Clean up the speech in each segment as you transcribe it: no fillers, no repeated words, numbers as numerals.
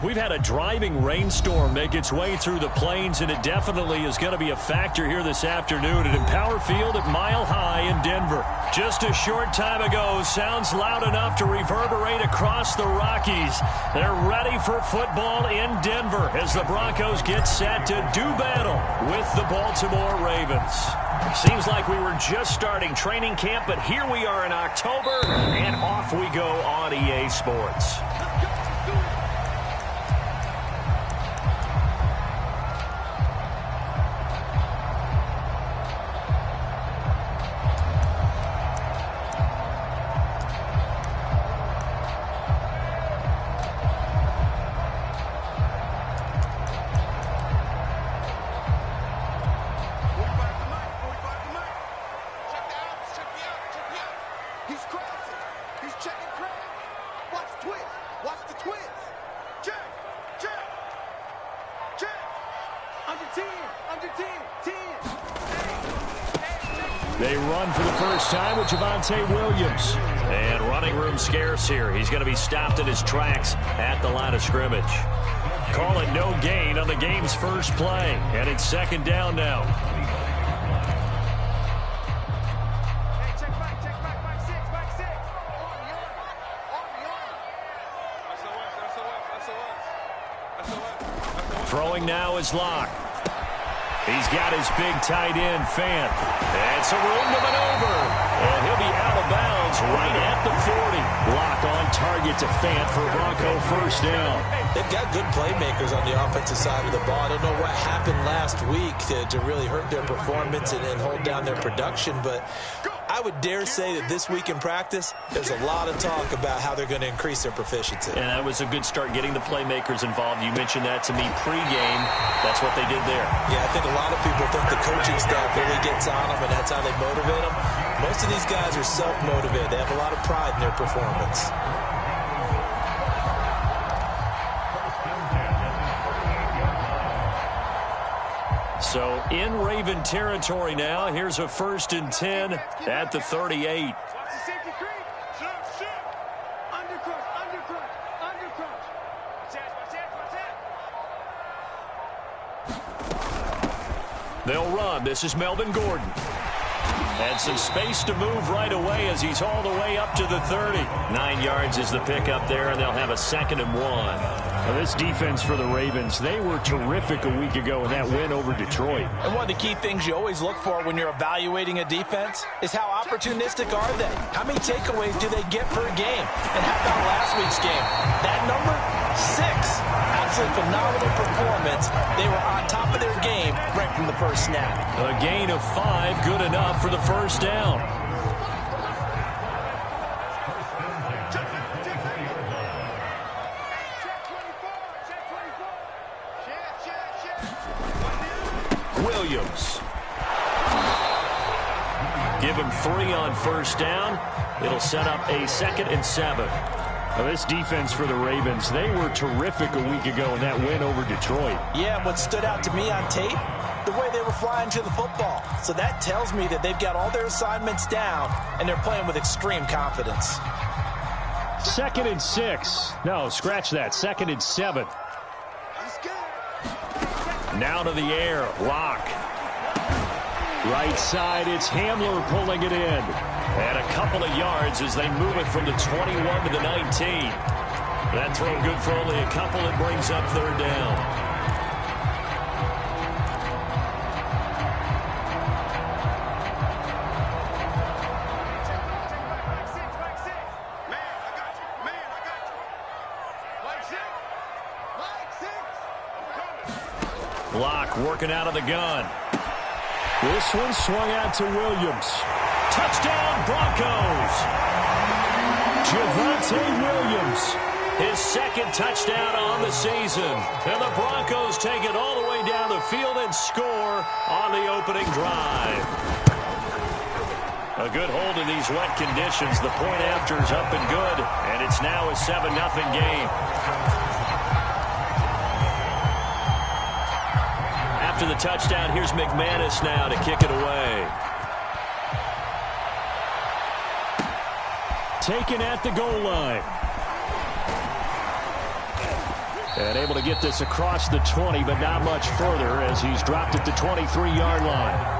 We've had a driving rainstorm make its way through the plains, and it definitely is going to be a factor here this afternoon at Empower Field at Mile High in Denver. Just a short time ago, sounds loud enough to reverberate across the Rockies. They're ready for football in Denver as the Broncos get set to do battle with the Baltimore Ravens. Seems like we were just starting training camp, but here we are in October, and off we go on EA Sports. They run for the first time with Javonte Williams. And running room scarce here. He's going to be stopped in his tracks at the line of scrimmage. Call it no gain on the game's first play. And it's second down now. Throwing now is Locke. He's got his big tight end, Fant. And some room to maneuver. And he'll be out of bounds right at the 40. Locke on target to Fant for a Bronco first down. They've got good playmakers on the offensive side of the ball. I don't know what happened last week to really hurt their performance and hold down their production, but I would dare say that this week in practice, there's a lot of talk about how they're going to increase their proficiency. And that was a good start getting the playmakers involved. You mentioned that to me pregame. That's what they did there. Yeah, I think a lot of people think the coaching staff really gets on them, and that's how they motivate them. Most of these guys are self-motivated. They have a lot of pride in their performance. So in Raven territory now. Here's a 1st and 10 at the 38. They'll run. This is Melvin Gordon. And some space to move right away as he's all the way up to the 30. 9 yards is the pickup there, and they'll have a 2nd and 1. Well, this defense for the Ravens, they were terrific a week ago in that win over Detroit. And one of the key things you always look for when you're evaluating a defense is how opportunistic are they? How many takeaways do they get per game? And how about last week's game? That number? 6. Absolutely phenomenal performance. They were on top of their game right from the first snap. A gain of 5, good enough for the first down. Williams. Give him 3 on first down. It'll set up a 2nd and 7. Well, this defense for the Ravens, they were terrific a week ago in that win over Detroit. Yeah, what stood out to me on tape, the way they were flying to the football. So that tells me that they've got all their assignments down, and they're playing with extreme confidence. 2nd and 6. No, scratch that. 2nd and 7. Now to the air. Locke. Right side, it's Hamler pulling it in. And a couple of yards as they move it from the 21 to the 19. That throw good for only a couple. It brings up 3rd down. Locke working out of the gun. This one swung out to Williams. Touchdown, Broncos! Javonte Williams. His 2nd touchdown on the season. And the Broncos take it all the way down the field and score on the opening drive. A good hold in these wet conditions. The point after is up and good. And it's now a 7-0 game. After the touchdown, here's McManus now to kick it away. Taken at the goal line. And able to get this across the 20, but not much further as he's dropped at the 23-yard line.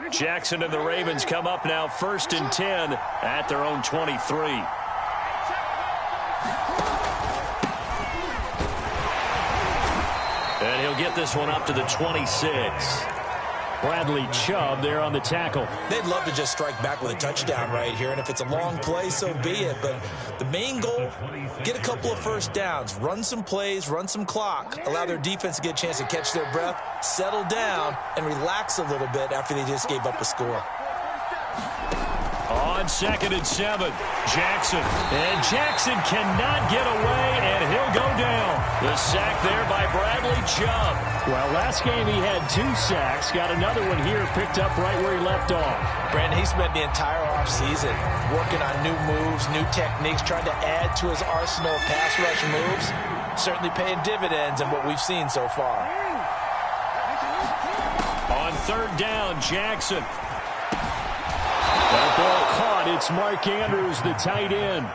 Jackson and the Ravens come up now 1st and 10 at their own 23. And he'll get this one up to the 26. Bradley Chubb there on the tackle. They'd love to just strike back with a touchdown right here, and if it's a long play, so be it. But the main goal, get a couple of first downs, run some plays, run some clock, allow their defense to get a chance to catch their breath, settle down, and relax a little bit after they just gave up a score. On 2nd and 7, Jackson. And Jackson cannot get away, and he'll go down. The sack there by Bradley Chubb. Well, last game he had 2 sacks. Got another one here picked up right where he left off. Brandon, he spent the entire offseason working on new moves, new techniques, trying to add to his arsenal of pass rush moves. Certainly paying dividends in what we've seen so far. On 3rd down, Jackson. That ball caught. It's Mark Andrews, the tight end.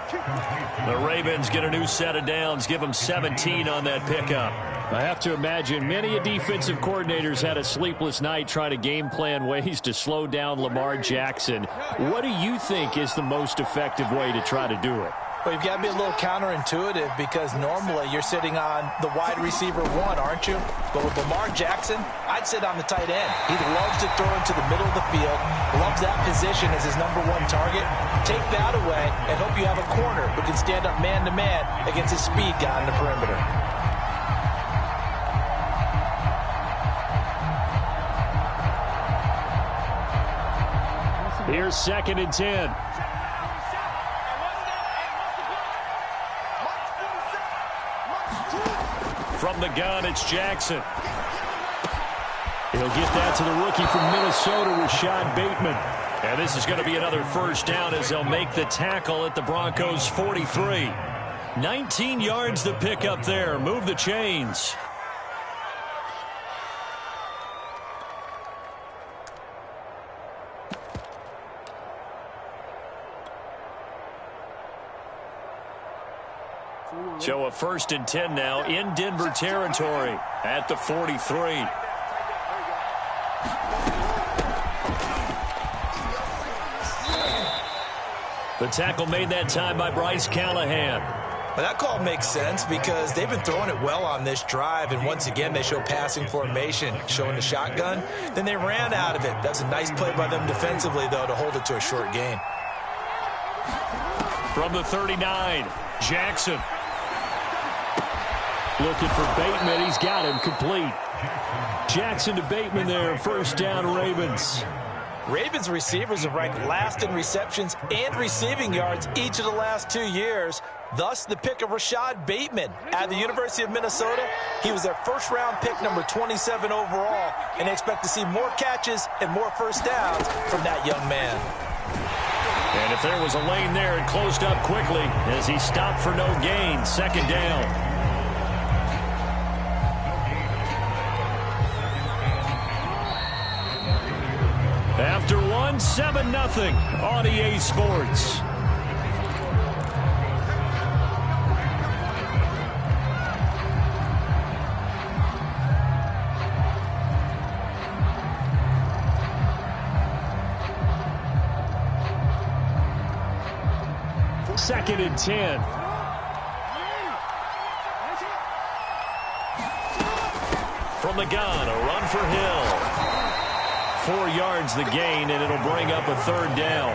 The Ravens get a new set of downs. Give them 17 on that pickup. I have to imagine many defensive coordinators had a sleepless night trying to game plan ways to slow down Lamar Jackson. What do you think is the most effective way to try to do it? Well, you've got to be a little counterintuitive because normally you're sitting on the wide receiver 1, aren't you? But with Lamar Jackson, I'd sit on the tight end. He loves to throw into the middle of the field, loves that position as his #1 target. Take that away and hope you have a corner who can stand up man-to-man against his speed guy on the perimeter. Here's 2nd and 10. From the gun, it's Jackson. He'll get that to the rookie from Minnesota, Rashad Bateman. And this is going to be another first down as they'll make the tackle at the Broncos' 43. 19 yards to pick up there. Move the chains. So a 1st and 10 now in Denver territory at the 43. The tackle made that time by Bryce Callahan. Well, that call makes sense because they've been throwing it well on this drive, and once again they show passing formation, showing the shotgun. Then they ran out of it. That's a nice play by them defensively, though, to hold it to a short gain. From the 39, Jackson. Looking for Bateman. He's got him complete. Jackson to Bateman there. First down, Ravens. Ravens receivers have ranked last in receptions and receiving yards each of the last 2 years. Thus, the pick of Rashad Bateman at the University of Minnesota. He was their first-round pick, number 27 overall, and they expect to see more catches and more first downs from that young man. And if there was a lane there, it closed up quickly as he stopped for no gain. 2nd down. After one, 7-0 on EA Sports. Second and 10. From the gun, a run for Hill. 4 yards the gain, and it'll bring up a 3rd down.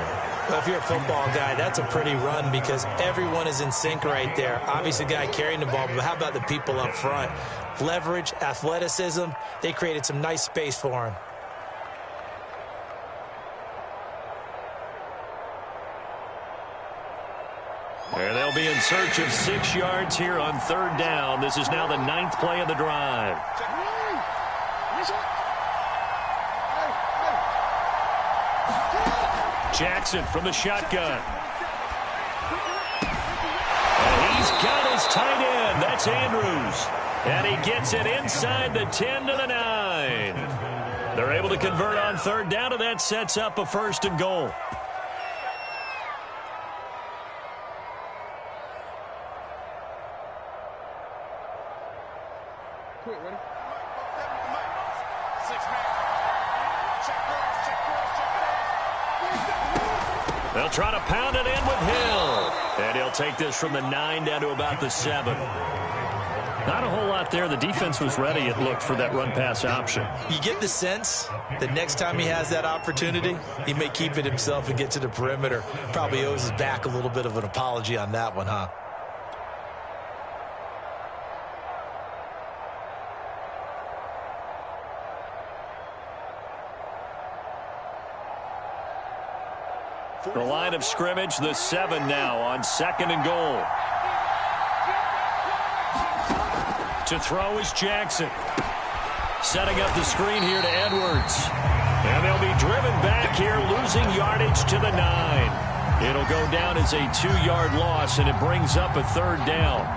Well, if you're a football guy, that's a pretty run because everyone is in sync right there. Obviously, the guy carrying the ball, but how about the people up front? Leverage, athleticism, they created some nice space for him. And they'll be in search of 6 yards here on 3rd down. This is now the 9th play of the drive. Jackson from the shotgun. And he's got his tight end. That's Andrews. And he gets it inside the 10 to the 9. They're able to convert on third down, and that sets up a 1st and goal. They'll try to pound it in with Hill. And he'll take this from the 9 down to about the 7. Not a whole lot there. The defense was ready, it looked, for that run-pass option. You get the sense that next time he has that opportunity, he may keep it himself and get to the perimeter. Probably owes his back a little bit of an apology on that one, huh? The line of scrimmage, the 7 now on 2nd and goal. To throw is Jackson. Setting up the screen here to Edwards. And they'll be driven back here, losing yardage to the 9. It'll go down as a 2-yard loss, and it brings up a 3rd down.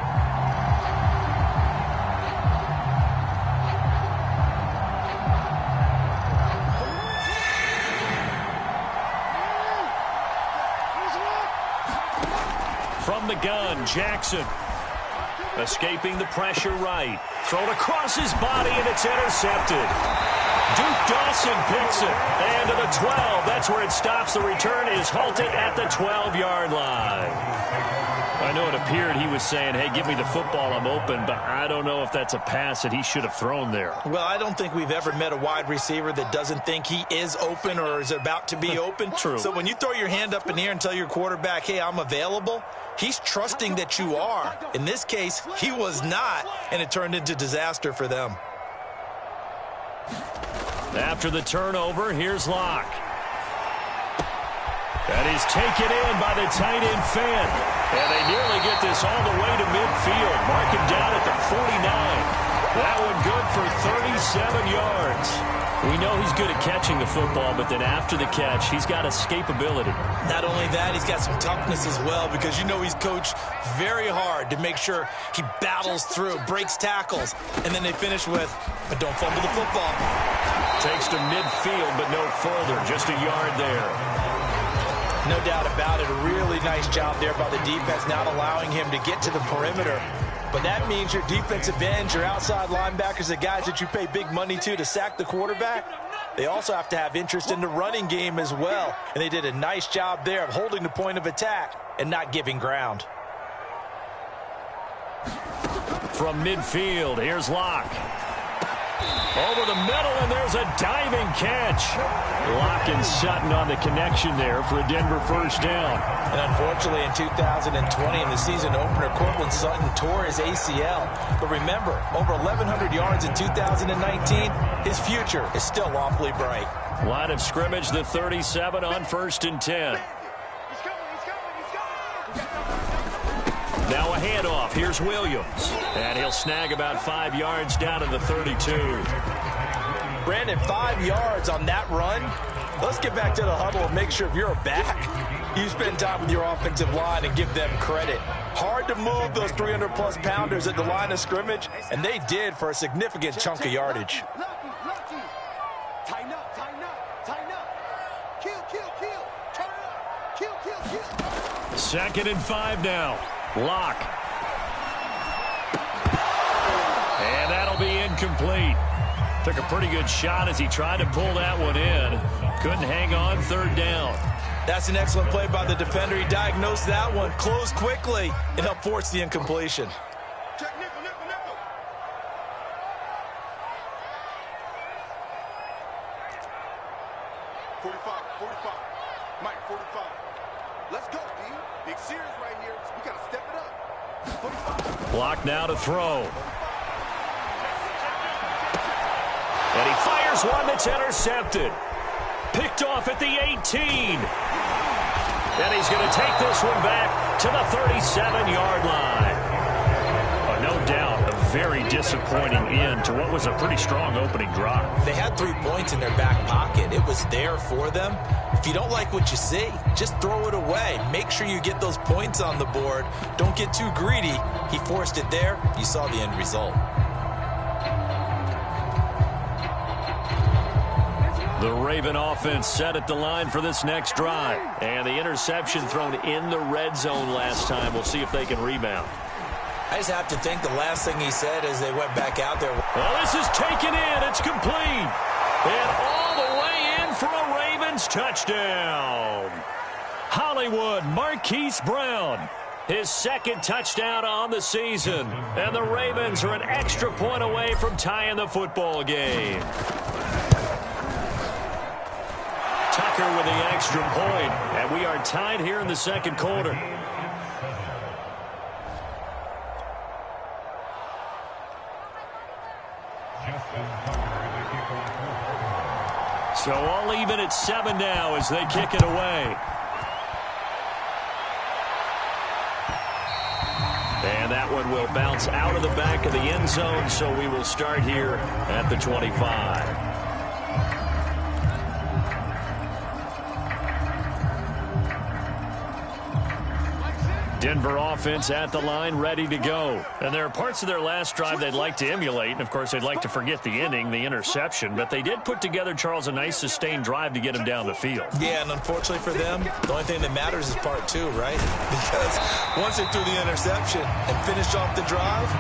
From the gun, Jackson. Escaping the pressure right. Thrown across his body, and it's intercepted. Duke Dawson picks it. And to the 12. That's where it stops. The return is halted at the 12-yard line. I know it appeared he was saying, hey, give me the football, I'm open, but I don't know if that's a pass that he should have thrown there. Well, I don't think we've ever met a wide receiver that doesn't think he is open or is about to be open. True. So when you throw your hand up in the air and tell your quarterback, hey, I'm available, he's trusting that you are. In this case, he was not, and it turned into disaster for them. After the turnover, here's Locke. And he's taken in by the tight end Fenn. And they nearly get this all the way to midfield. Mark him down at the 49. That one good for 37 yards. We know he's good at catching the football, but then after the catch, he's got escapability. Not only that, he's got some toughness as well, because you know he's coached very hard to make sure he battles through, breaks tackles, and then they finish with, but don't fumble the football. Takes to midfield, but no further. Just a yard there. No doubt about it. A really nice job there by the defense, not allowing him to get to the perimeter. But that means your defensive ends, your outside linebackers, the guys that you pay big money to sack the quarterback, they also have to have interest in the running game as well. And they did a nice job there of holding the point of attack and not giving ground. From midfield, here's Locke. Over the middle, and there's a diving catch. Locke and Sutton on the connection there for a Denver first down. And unfortunately, in 2020, in the season opener, Cortland Sutton tore his ACL. But remember, over 1,100 yards in 2019, his future is still awfully bright. Line of scrimmage, the 37 on 1st and 10. Now a handoff. Here's Williams. And he'll snag about 5 yards down to the 32. Brandon, 5 yards on that run. Let's get back to the huddle and make sure if you're a back, you spend time with your offensive line and give them credit. Hard to move those 300-plus pounders at the line of scrimmage, and they did for a significant chunk of yardage. Tighten up, tighten up, tighten up. Kill, kill, kill. Turn it up. Kill, kill, kill. 2nd and 5 now. Locke. And that'll be incomplete. Took a pretty good shot as he tried to pull that one in. Couldn't hang on, 3rd down. That's an excellent play by the defender. He diagnosed that one, closed quickly, and helped force the incompletion. Check nickel, nickel, nickel. 45, 45. Mike, 45. Let's go, D. Big series right here. We got to step it up. 45. Block now to throw. And he fires one that's intercepted. Picked off at the 18. And he's going to take this one back to the 37-yard line. Oh, no doubt, a very disappointing end to what was a pretty strong opening drive. They had 3 points in their back pocket. It was there for them. If you don't like what you see, just throw it away. Make sure you get those points on the board. Don't get too greedy. He forced it there. You saw the end result. The Raven offense set at the line for this next drive. And the interception thrown in the red zone last time. We'll see if they can rebound. I just have to think the last thing he said as they went back out there. Well, this is taken in. It's complete. And all the way in for a Ravens touchdown. Hollywood Marquise Brown. His second touchdown on the season. And the Ravens are an extra point away from tying the football game. Tucker with the extra point, and we are tied here in the second quarter. So all even at 7 now as they kick it away. And that one will bounce out of the back of the end zone, so we will start here at the 25. Denver offense at the line, ready to go. And there are parts of their last drive they'd like to emulate. And, of course, they'd like to forget the inning, the interception. But they did put together, Charles, a nice sustained drive to get him down the field. Yeah, and unfortunately for them, the only thing that matters is part 2, right? Because once they threw the interception and finished off the drive,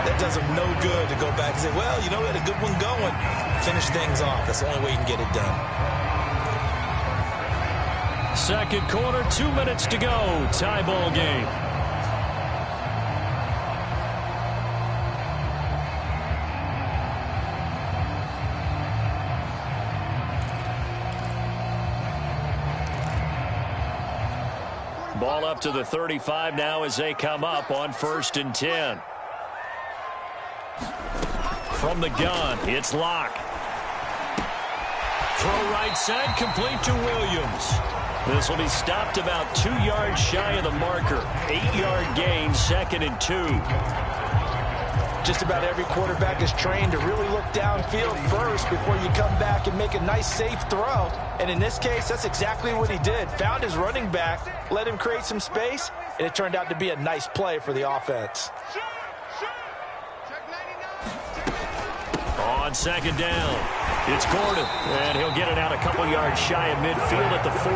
that does them no good to go back and say, well, you know, we had a good one going. Finish things off. That's the only way you can get it done. Second quarter, 2 minutes to go. Tie ball game. Ball up to the 35 now as they come up on 1st and 10. From the gun, it's Locke. Throw right side, complete to Williams. This will be stopped about 2 yards shy of the marker. 8-yard gain, 2nd and 2. Just about every quarterback is trained to really look downfield first before you come back and make a nice, safe throw. And in this case, that's exactly what he did. Found his running back, let him create some space, and it turned out to be a nice play for the offense. On 2nd down, it's Gordon, and he'll get it out a couple yards shy of midfield at the 48.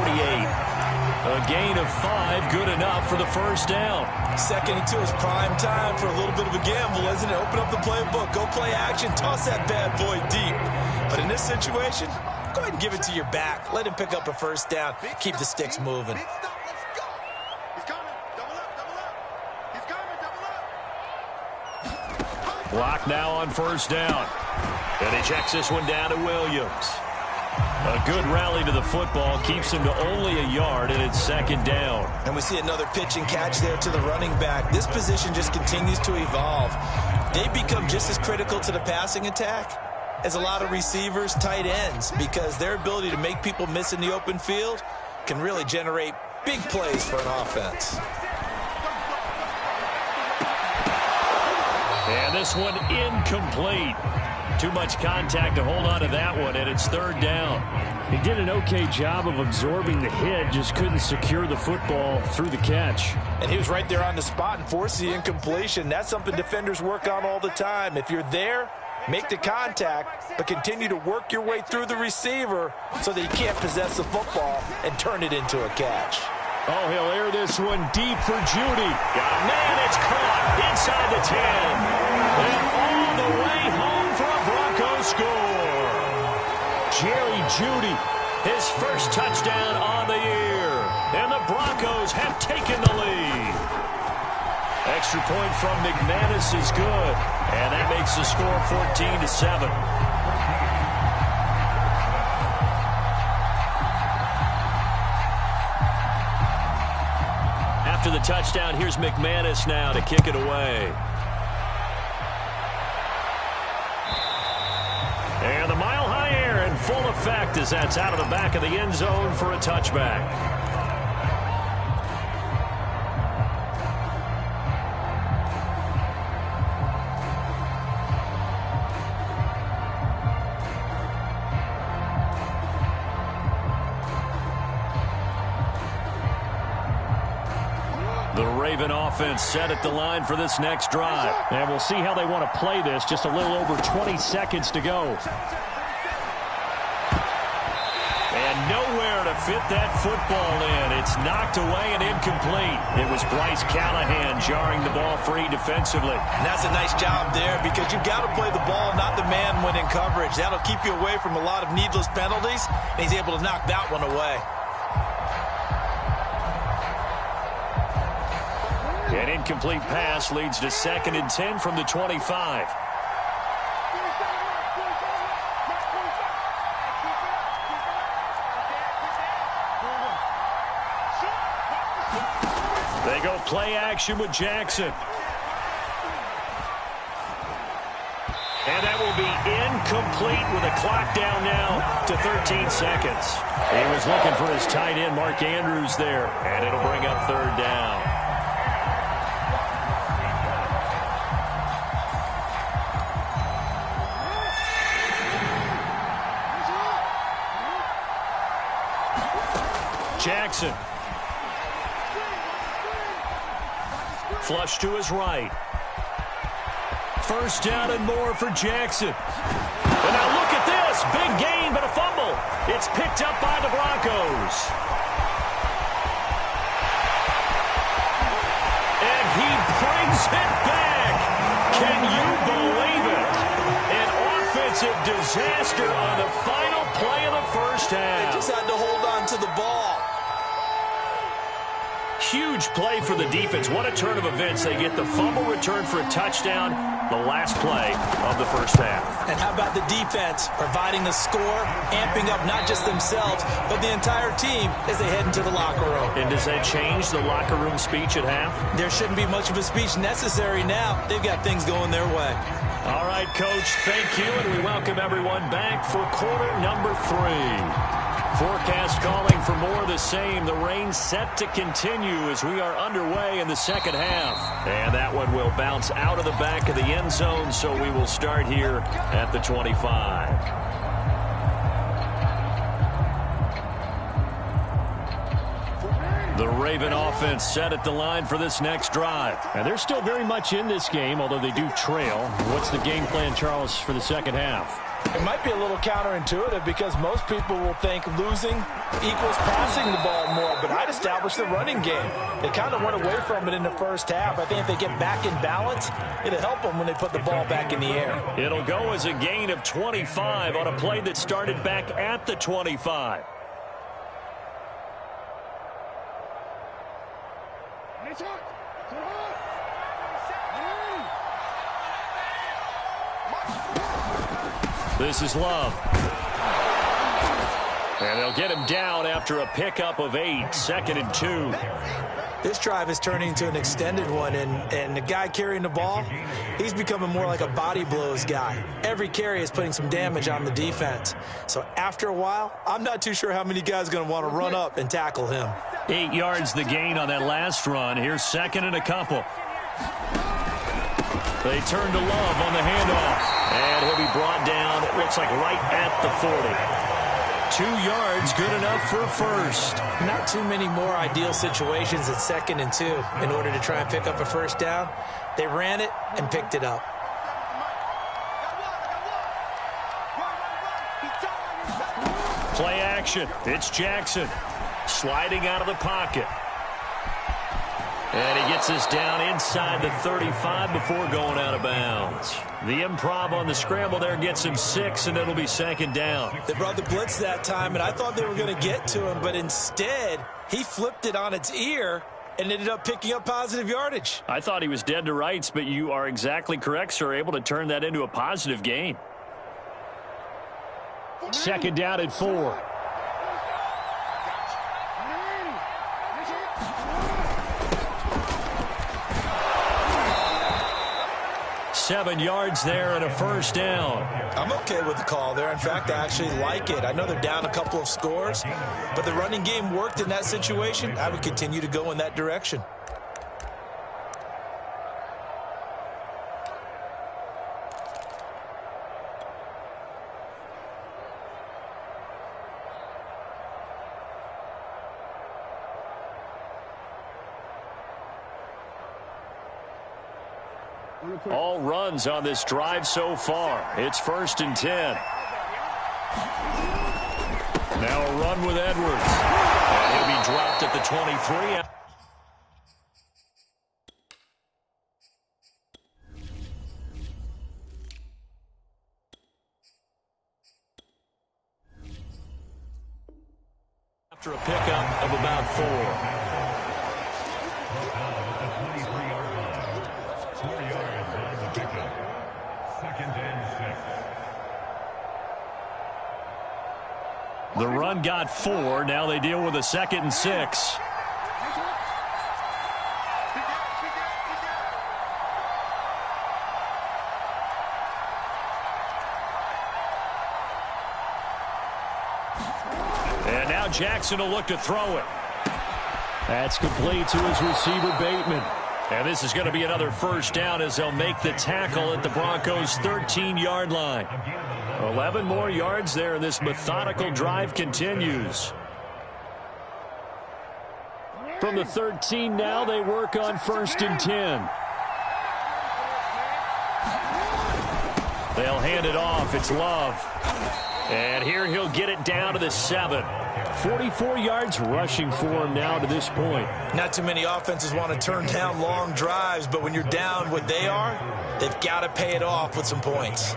A gain of 5, good enough for the 1st down. 2nd and 2 is prime time for a little bit of a gamble, isn't it? Open up the playbook, go play action, toss that bad boy deep. But in this situation, go ahead and give it to your back. Let him pick up a 1st down, keep the sticks moving. Block now on 1st down. And he checks this one down to Williams. A good rally to the football keeps him to only a yard, and it's 2nd down. And we see another pitch and catch there to the running back. This position just continues to evolve. They become just as critical to the passing attack as a lot of receivers, tight ends, because their ability to make people miss in the open field can really generate big plays for an offense. And this one incomplete. Too much contact to hold on to that one, and it's 3rd down. He did an okay job of absorbing the hit, just couldn't secure the football through the catch. And he was right there on the spot and forced the incompletion. That's something defenders work on all the time. If you're there, make the contact, but continue to work your way through the receiver so that you can't possess the football and turn it into a catch. Oh, he'll air this one deep for Judy. Man, it's caught inside the 10. And all the way home for a Broncos score. Jerry Judy, his first touchdown on the year. And the Broncos have taken the lead. Extra point from McManus is good. And that makes the score 14-7. After the touchdown, here's McManus now to kick it away. And the mile-high air in full effect as that's out of the back of the end zone for a touchback. The Raven offense set at the line for this next drive. And we'll see how they want to play this. Just a little over 20 seconds to go. And nowhere to fit that football in. It's knocked away and incomplete. It was Bryce Callahan jarring the ball free defensively. And that's a nice job there because you've got to play the ball, not the man when in coverage. That'll keep you away from a lot of needless penalties, and he's able to knock that one away. An incomplete pass leads to 2nd and 10 from the 25. They go play action with Jackson. And that will be incomplete with a clock down now to 13 seconds. He was looking for his tight end, Mark Andrews, there. And it'll bring up 3rd down. Jackson. Flush to his right. 1st down and more for Jackson. And now look at this. Big gain, but a fumble. It's picked up by the Broncos. And he brings it back. Can you believe it? An offensive disaster on the final play of the 1st half. They just had to hold on to the ball. Huge play for the defense. What a turn of events. They get the fumble return for a touchdown, the last play of the 1st half. And how about the defense providing the score, amping up not just themselves, but the entire team as they head into the locker room. And does that change the locker room speech at half? There shouldn't be much of a speech necessary now. They've got things going their way. All right, Coach, thank you, and we welcome everyone back for quarter number 3. Forecast calling for more of the same. The rain set to continue as we are underway in the 2nd half. And that one will bounce out of the back of the end zone, so we will start here at the 25. The Raven offense set at the line for this next drive. And they're still very much in this game, although they do trail. What's the game plan, Charles, for the 2nd half? It might be a little counterintuitive because most people will think losing equals passing the ball more, but I'd establish the running game. They kind of went away from it in the 1st half. I think if they get back in balance, it'll help them when they put the ball back in the air. It'll go as a gain of 25 on a play that started back at the 25. This is Love. And they'll get him down after a pickup of 8, 2nd and 2. This drive is turning into an extended one, and the guy carrying the ball, he's becoming more like a body blows guy. Every carry is putting some damage on the defense. So after a while, I'm not too sure how many guys are going to want to run up and tackle him. 8 yards the gain on that last run. Here's 2nd and a couple. They turn to Love on the handoff. And he'll be brought down, it looks like right at the 40. 2 yards, good enough for a 1st. Not too many more ideal situations at 2nd and 2 in order to try and pick up a 1st down. They ran it and picked it up. Play action. It's Jackson sliding out of the pocket. And he gets us down inside the 35 before going out of bounds. The improv on the scramble there gets him 6, and it'll be 2nd down. They brought the blitz that time, and I thought they were going to get to him, but instead he flipped it on its ear and ended up picking up positive yardage. I thought he was dead to rights, but you are exactly correct, sir, able to turn that into a positive gain. 2nd down and 4. Seven yards there and a 1st down. I'm okay with the call there. In fact, I actually like it. I know they're down a couple of scores, but the running game worked in that situation. I would continue to go in that direction. All runs on this drive so far. It's 1st and 10. Now a run with Edwards. And he'll be dropped at the 23. After a pickup of about 4. The run got 4. Now they deal with a 2nd and 6. And now Jackson will look to throw it. That's complete to his receiver, Bateman. And this is going to be another 1st down as they'll make the tackle at the Broncos' 13-yard line. 11 more yards there, and this methodical drive continues. From the 13 now, they work on 1st and 10. They'll hand it off. It's Love. And here he'll get it down to the 7. 44 yards rushing for him now to this point. Not too many offenses want to turn down long drives, but when you're down what they are, they've got to pay it off with some points.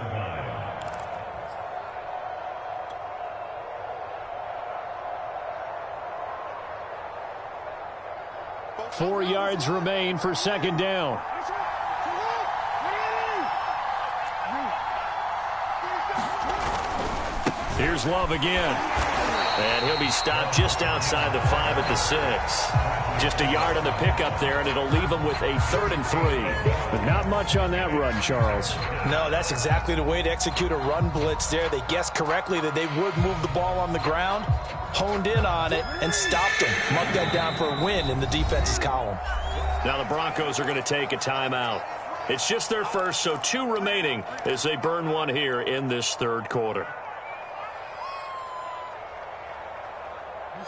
Four yards remain for 2nd down. Here's Love again. And he'll be stopped just outside the 5 at the 6. Just a yard on the pickup there, and it'll leave him with a 3rd and 3. But not much on that run, Charles. No, that's exactly the way to execute a run blitz there. They guessed correctly that they would move the ball on the ground, honed in on it, and stopped them. Marked that down for a win in the defense's column. Now the Broncos are going to take a timeout. It's just their first, so 2 remaining as they burn one here in this 3rd quarter.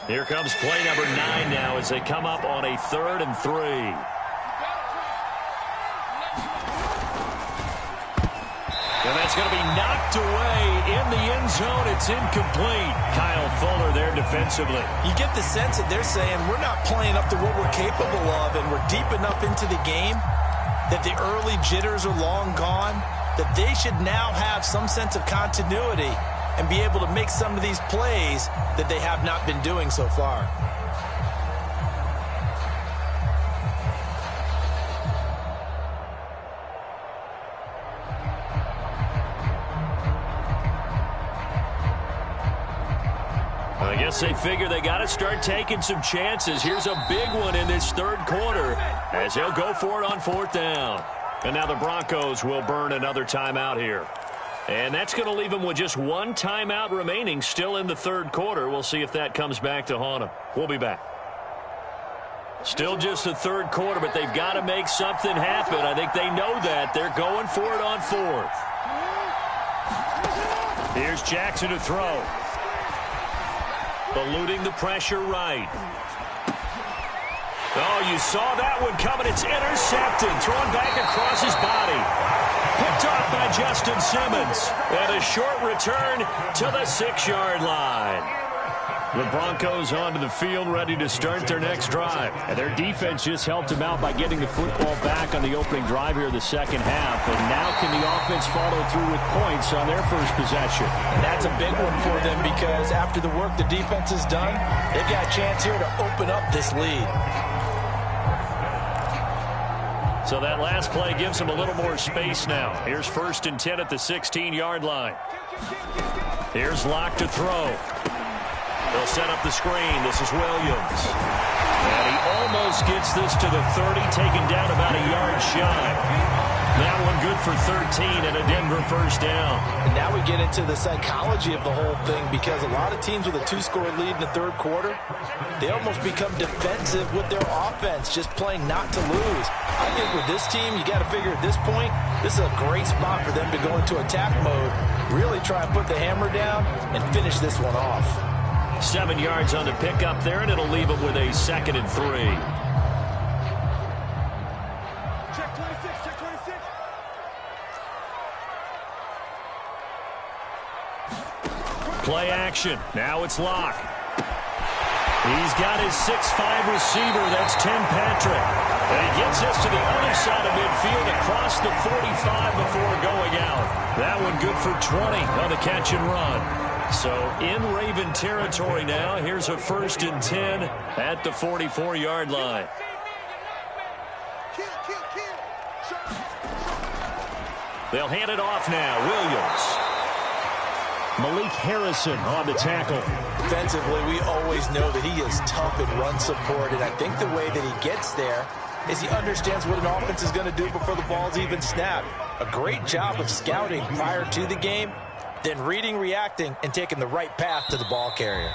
Here comes play number 9 now as they come up on a 3rd and 3. And that's going to be knocked away in the end zone. It's incomplete. Kyle Fuller there defensively. You get the sense that they're saying we're not playing up to what we're capable of, and we're deep enough into the game that the early jitters are long gone, that they should now have some sense of continuity and be able to make some of these plays that they have not been doing so far. I guess they figure they got to start taking some chances. Here's a big one in this 3rd quarter as they'll go for it on 4th down. And now the Broncos will burn another timeout here. And that's going to leave them with just 1 timeout remaining still in the 3rd quarter. We'll see if that comes back to haunt them. We'll be back. Still just the 3rd quarter, but they've got to make something happen. I think they know that. They're going for it on 4th. Here's Jackson to throw. Eluding the pressure right. Oh, you saw that one coming. It's intercepted. Thrown back across his body. Picked off by Justin Simmons. And a short return to the 6-yard line. The Broncos onto the field ready to start their next drive. And their defense just helped them out by getting the football back on the opening drive here in the 2nd half. And now can the offense follow through with points on their first possession? And that's a big one for them because after the work the defense has done, they've got a chance here to open up this lead. So that last play gives them a little more space now. Here's 1st and 10 at the 16-yard line. Here's Locke to throw. They'll set up the screen. This is Williams. And he almost gets this to the 30, taken down about a yard shy. That one good for 13 and a Denver 1st down. And now we get into the psychology of the whole thing because a lot of teams with a 2-score lead in the 3rd quarter, they almost become defensive with their offense, just playing not to lose. I think with this team, you got to figure at this point, this is a great spot for them to go into attack mode, really try and put the hammer down and finish this one off. 7 yards on the pickup there, and it'll leave them with a 2nd and 3. Check 26, check 26. Play action. Now it's Locke. He's got his 6'5" receiver. That's Tim Patrick. And he gets us to the other side of midfield across the 45 before going out. That one good for 20 on the catch and run. So in Raven territory now. Here's a 1st and 10 at the 44-yard line. They'll hand it off now. Williams. Malik Harrison on the tackle. Defensively, we always know that he is tough in run support, and I think the way that he gets there is he understands what an offense is going to do before the ball's even snapped. A great job of scouting prior to the game, then reading, reacting, and taking the right path to the ball carrier.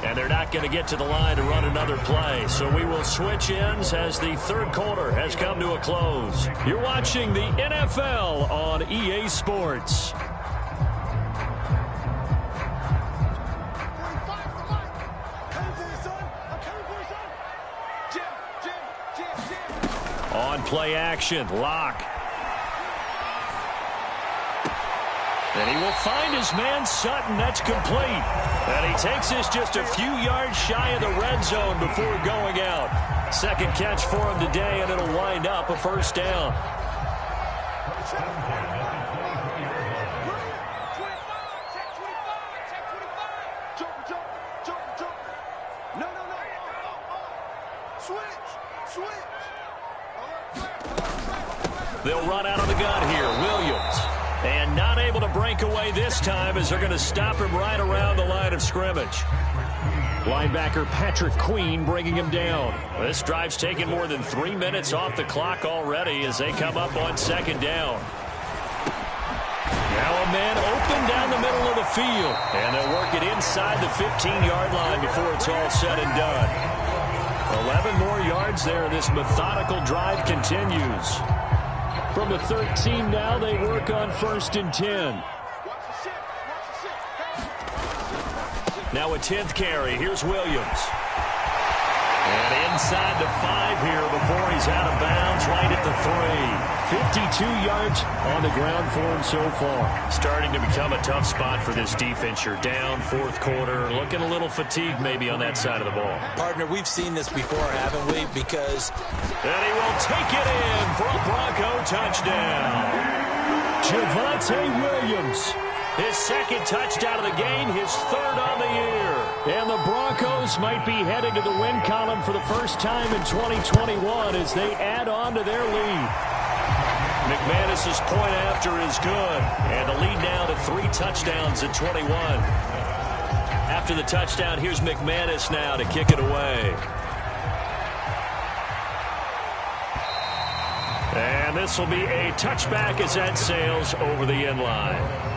And they're not going to get to the line to run another play. So we will switch ends as the third quarter has come to a close. You're watching the NFL on EA Sports. On play action, Locke. And he will find his man Sutton. That's complete. And he takes this just a few yards shy of the red zone before going out. Second catch for him today, and it'll wind up a 1st down. They'll run out of the gun here. Williams. And not able to break away this time as they're going to stop him right around the line of scrimmage. Linebacker Patrick Queen bringing him down. This drive's taken more than 3 minutes off the clock already as they come up on 2nd down. Now a man open down the middle of the field. And they'll work it inside the 15-yard line before it's all said and done. 11 more yards there. This methodical drive continues. From the 13 now, they work on 1st and 10. Now a 10th carry. Here's Williams. And inside the 5 here before he's out of bounds right at the 3. 52 yards on the ground for him so far. Starting to become a tough spot for this defense. You're down 4th quarter. Looking a little fatigued maybe on that side of the ball. Partner, we've seen this before, haven't we? Because... And he will take it in for a Bronco touchdown. Javonte Williams. His 2nd touchdown of the game, his 3rd on the year. And the Broncos might be headed to the win column for the first time in 2021 as they add on to their lead. McManus's point after is good. And the lead now to 3 touchdowns at 21. After the touchdown, here's McManus now to kick it away. And this will be a touchback as that sails over the end line.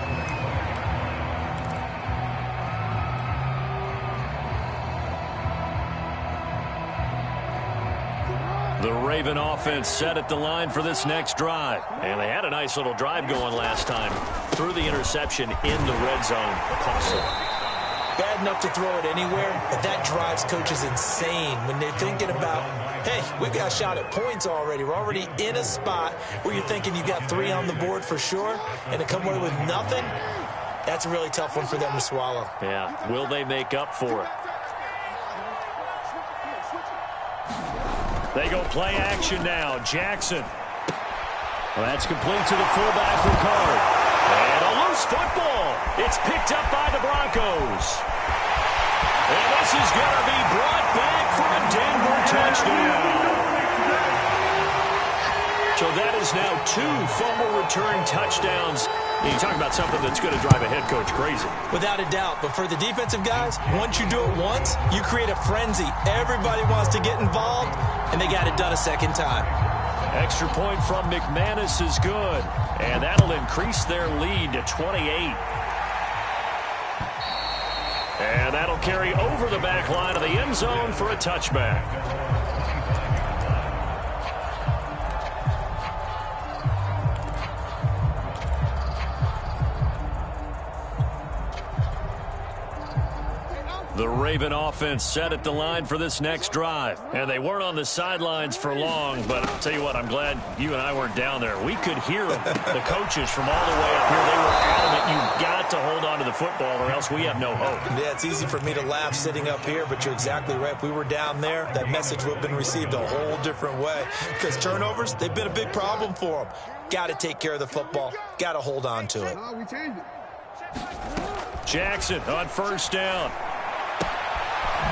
The Raven offense set at the line for this next drive. And they had a nice little drive going last time. Threw the interception in the red zone. Costly. Bad enough to throw it anywhere, but that drives coaches insane when they're thinking about, hey, we got a shot at points already. We're already in a spot where you're thinking you got 3 on the board for sure, and to come away with nothing, that's a really tough one for them to swallow. Yeah, will they make up for it? They go play action now. Jackson. Well, that's complete to the fullback Ricard. And a loose football. It's picked up by the Broncos. And this is going to be brought back for a Denver touchdown. So that is now 2 fumble return touchdowns. You talk about something that's going to drive a head coach crazy. Without a doubt. But for the defensive guys, once you do it once, you create a frenzy. Everybody wants to get involved, and they got it done a 2nd time. Extra point from McManus is good. And that'll increase their lead to 28. And that'll carry over the back line of the end zone for a touchback. The Raven offense set at the line for this next drive. And they weren't on the sidelines for long, but I'll tell you what, I'm glad you and I weren't down there. We could hear them, the coaches from all the way up here. They were adamant, you've got to hold on to the football or else we have no hope. Yeah, it's easy for me to laugh sitting up here, but you're exactly right. If we were down there, that message would have been received a whole different way. Because turnovers, they've been a big problem for them. Got to take care of the football. Got to hold on to it. Jackson on first down.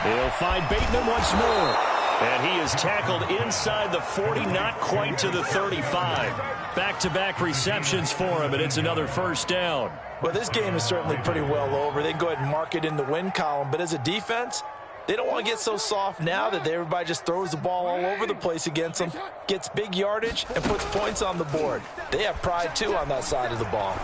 He'll find Bateman once more. And he is tackled inside the 40, not quite to the 35. Back-to-back receptions for him, and it's another first down. Well, this game is certainly pretty well over. They can go ahead and mark it in the win column, but as a defense, they don't want to get so soft now that everybody just throws the ball all over the place against them, gets big yardage, and puts points on the board. They have pride, too, on that side of the ball.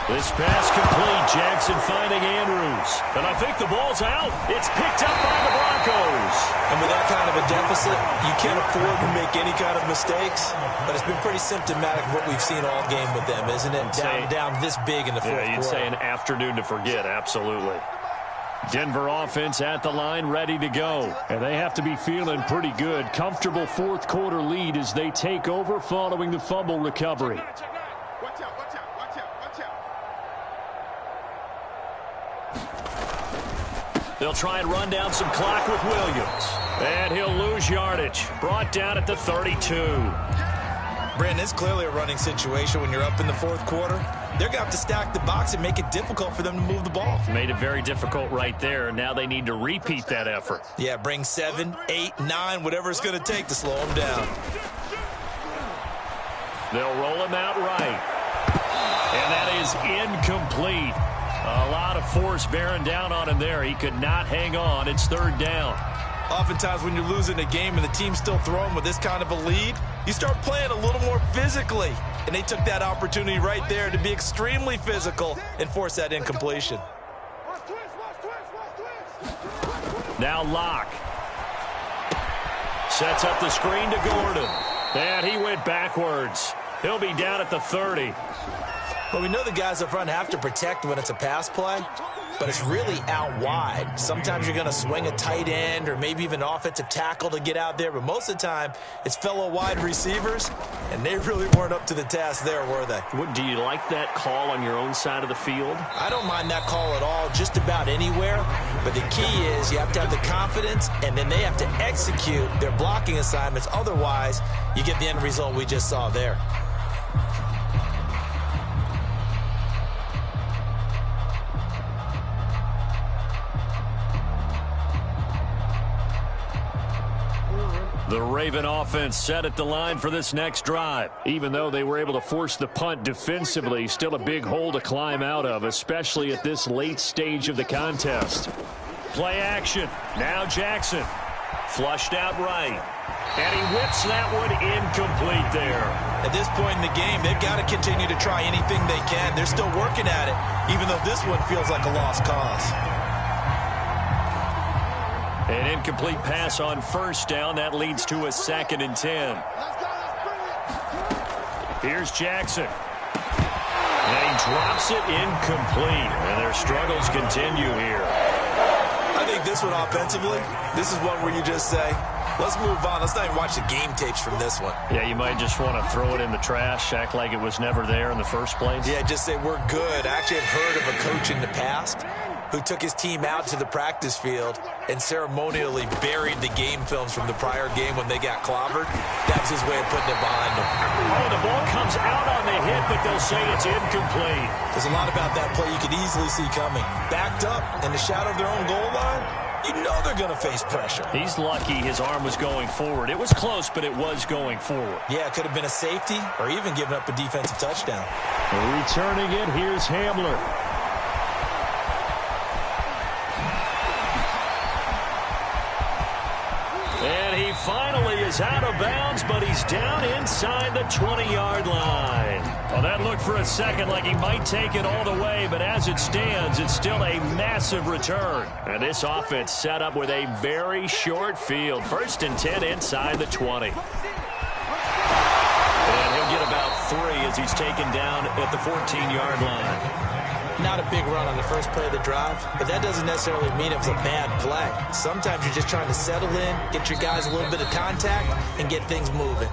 This pass complete. Jackson finding Andrews. And I think the ball's out. It's picked up by the Broncos. And with that kind of a deficit, you can't afford to make any kind of mistakes. But it's been pretty symptomatic of what we've seen all game with them, isn't it? Down this big in the fourth quarter. You'd say an afternoon to forget, absolutely. Denver offense at the line, ready to go. And they have to be feeling pretty good. Comfortable fourth quarter lead as they take over following the fumble recovery. They'll try and run down some clock with Williams. And he'll lose yardage. Brought down at the 32. Brandon, it's clearly a running situation when you're up in the fourth quarter. They're going to have to stack the box and make it difficult for them to move the ball. Made it very difficult right there. Now they need to repeat that effort. Yeah, bring 7, 8, 9, whatever it's going to take to slow them down. They'll roll him out right. And that is incomplete. A lot of force bearing down on him there. He could not hang on. It's third down. Oftentimes when you're losing a game and the team's still throwing with this kind of a lead, you start playing a little more physically. And they took that opportunity right there to be extremely physical and force that incompletion. Now Locke. Sets up the screen to Gordon. And he went backwards. He'll be down at the 30. Well, we know the guys up front have to protect when it's a pass play, but it's really out wide. Sometimes you're going to swing a tight end or maybe even an offensive tackle to get out there, but most of the time it's fellow wide receivers, and they really weren't up to the task there, were they? Do you like that call on your own side of the field? I don't mind that call at all, just about anywhere, but the key is you have to have the confidence, and then they have to execute their blocking assignments. Otherwise, you get the end result we just saw there. The Raven offense set at the line for this next drive. Even though they were able to force the punt defensively, still a big hole to climb out of, especially at this late stage of the contest. Play action. Now Jackson. Flushed out right. And he whips that one incomplete there. At this point in the game, they've got to continue to try anything they can. They're still working at it, even though this one feels like a lost cause. An incomplete pass on first down. That leads to a 2nd and 10. Here's Jackson. And he drops it incomplete. And their struggles continue here. I think this one offensively, this is one where you just say, let's move on. Let's not even watch the game tapes from this one. Yeah, you might just want to throw it in the trash, act like it was never there in the first place. Yeah, just say we're good. I actually have heard of a coach in the past who took his team out to the practice field and ceremonially buried the game films from the prior game when they got clobbered. That was his way of putting it behind them. Oh, the ball comes out on the hit, but they'll say it's incomplete. There's a lot about that play you could easily see coming. Backed up in the shadow of their own goal line, you know they're going to face pressure. He's lucky his arm was going forward. It was close, but it was going forward. Yeah, it could have been a safety or even given up a defensive touchdown. Returning it, here's Hamler. And he finally is out of bounds, but he's down inside the 20-yard line. Well, that looked for a second like he might take it all the way, but as it stands, it's still a massive return. And this offense set up with a very short field. 1st and 10 inside the 20. And he'll get about 3 as he's taken down at the 14-yard line. getting out a big run on the first play of the drive, but that doesn't necessarily mean it was a bad play. Sometimes you're just trying to settle in, get your guys a little bit of contact, and get things moving.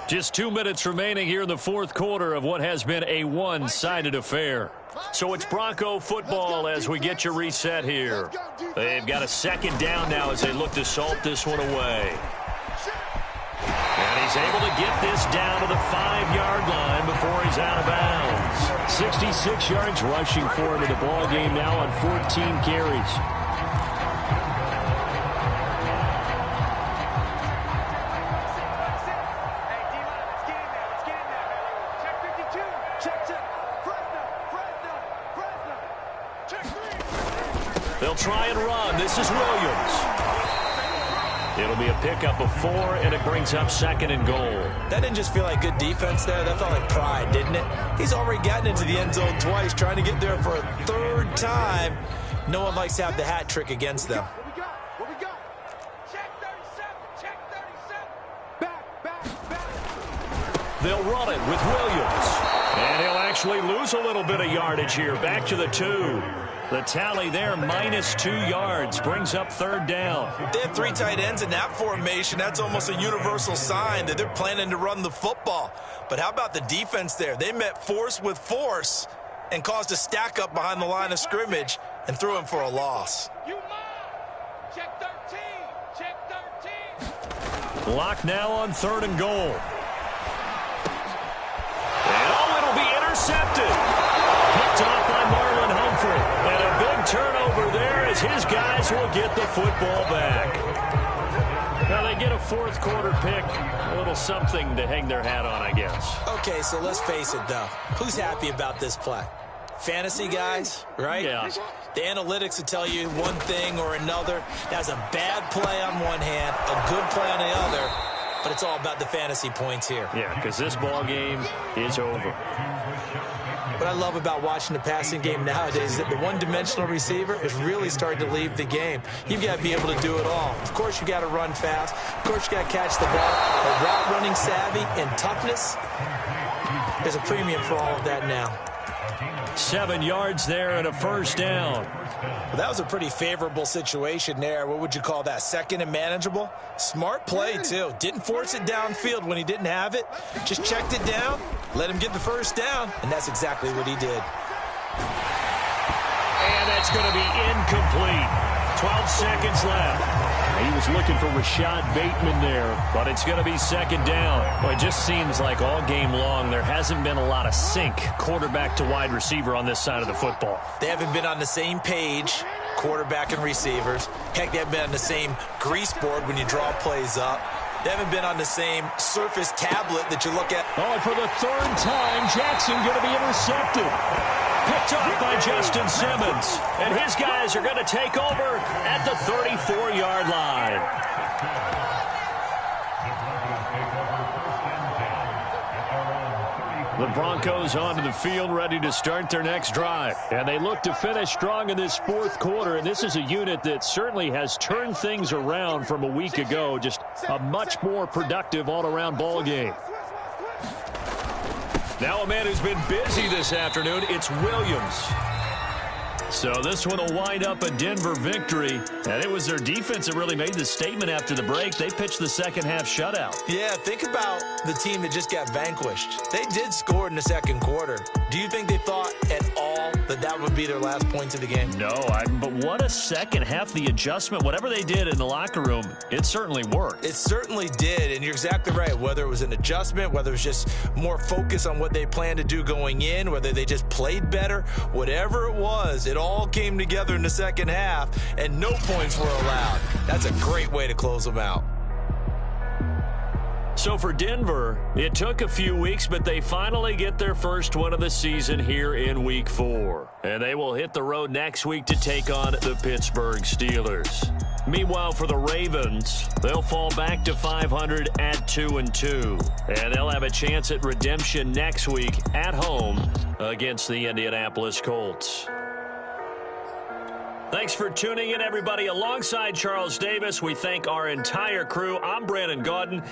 Just 2 minutes remaining here in the fourth quarter of what has been a one-sided affair. So it's Bronco football as we get you reset here. They've got a second down now as they look to salt this one away. And he's able to get this down to the 5-yard line before he's out of bounds. 66 yards rushing for him in the ball game now on 14 carries. They'll try and run. This is Williams. It'll be a pickup of 4, and it brings up 2nd and goal. That didn't just feel like good defense there. That felt like pride, didn't it? He's already gotten into the end zone twice, trying to get there for a 3rd time. No one likes to have the hat trick against them. What we got? Check 37. Check 37. Back. They'll run it with Williams. And he'll actually lose a little bit of yardage here. Back to the 2. The tally there, -2 yards, brings up 3rd down. They have 3 tight ends in that formation. That's almost a universal sign that they're planning to run the football. But how about the defense there? They met force with force and caused a stack up behind the line of scrimmage and threw him for a loss. Check 13. Check 13. Lock now on 3rd and goal. And it'll be intercepted. Picked off by Marlon Humphrey. And a big turnover there as his guys will get the football back. Now they get a 4th quarter pick. A little something to hang their hat on, I guess. Okay, so let's face it, though. Who's happy about this play? Fantasy guys, right? Yeah. The analytics will tell you one thing or another. That's a bad play on one hand, a good play on the other. But it's all about the fantasy points here. Yeah, because this ball game is over. What I love about watching the passing game nowadays is that the one-dimensional receiver is really starting to leave the game. You've got to be able to do it all. Of course, you got to run fast. Of course, you got to catch the ball. But route running savvy and toughness, there's a premium for all of that now. 7 yards there and a 1st down. Well, that was a pretty favorable situation there. What would you call that? 2nd and manageable? Smart play, too. Didn't force it downfield when he didn't have it. Just checked it down, let him get the 1st down, and that's exactly what he did. And that's going to be incomplete. 12 seconds left. He was looking for Rashad Bateman there. But it's going to be 2nd down. Well, it just seems like all game long there hasn't been a lot of sync quarterback to wide receiver on this side of the football. They haven't been on the same page, quarterback and receivers. Heck, they haven't been on the same grease board when you draw plays up. They haven't been on the same Surface tablet that you look at. Oh, and for the 3rd time, Jackson going to be intercepted. Picked off by Justin Simmons. And his guys are going to take over at the 34-yard line. The Broncos onto the field ready to start their next drive. And they look to finish strong in this 4th quarter. And this is a unit that certainly has turned things around from a week ago. Just a much more productive all-around ball game. Now a man who's been busy this afternoon, it's Williams. So this one will wind up a Denver victory. And it was their defense that really made the statement after the break. They pitched the second-half shutout. Yeah, think about the team that just got vanquished. They did score in the 2nd quarter. Do you think they thought at all that that would be their last points of the game? No, but what a second half. The adjustment, whatever they did in the locker room, it certainly worked. It certainly did, and you're exactly right. Whether it was an adjustment, whether it was just more focus on what they planned to do going in, whether they just played better, whatever it was, it all came together in the 2nd half, and no points were allowed. That's a great way to close them out. So for Denver, it took a few weeks, but they finally get their first win of the season here in Week 4. And they will hit the road next week to take on the Pittsburgh Steelers. Meanwhile, for the Ravens, they'll fall back to 500 at 2-2. And they'll have a chance at redemption next week at home against the Indianapolis Colts. Thanks for tuning in, everybody. Alongside Charles Davis, we thank our entire crew. I'm Brandon Gaudin.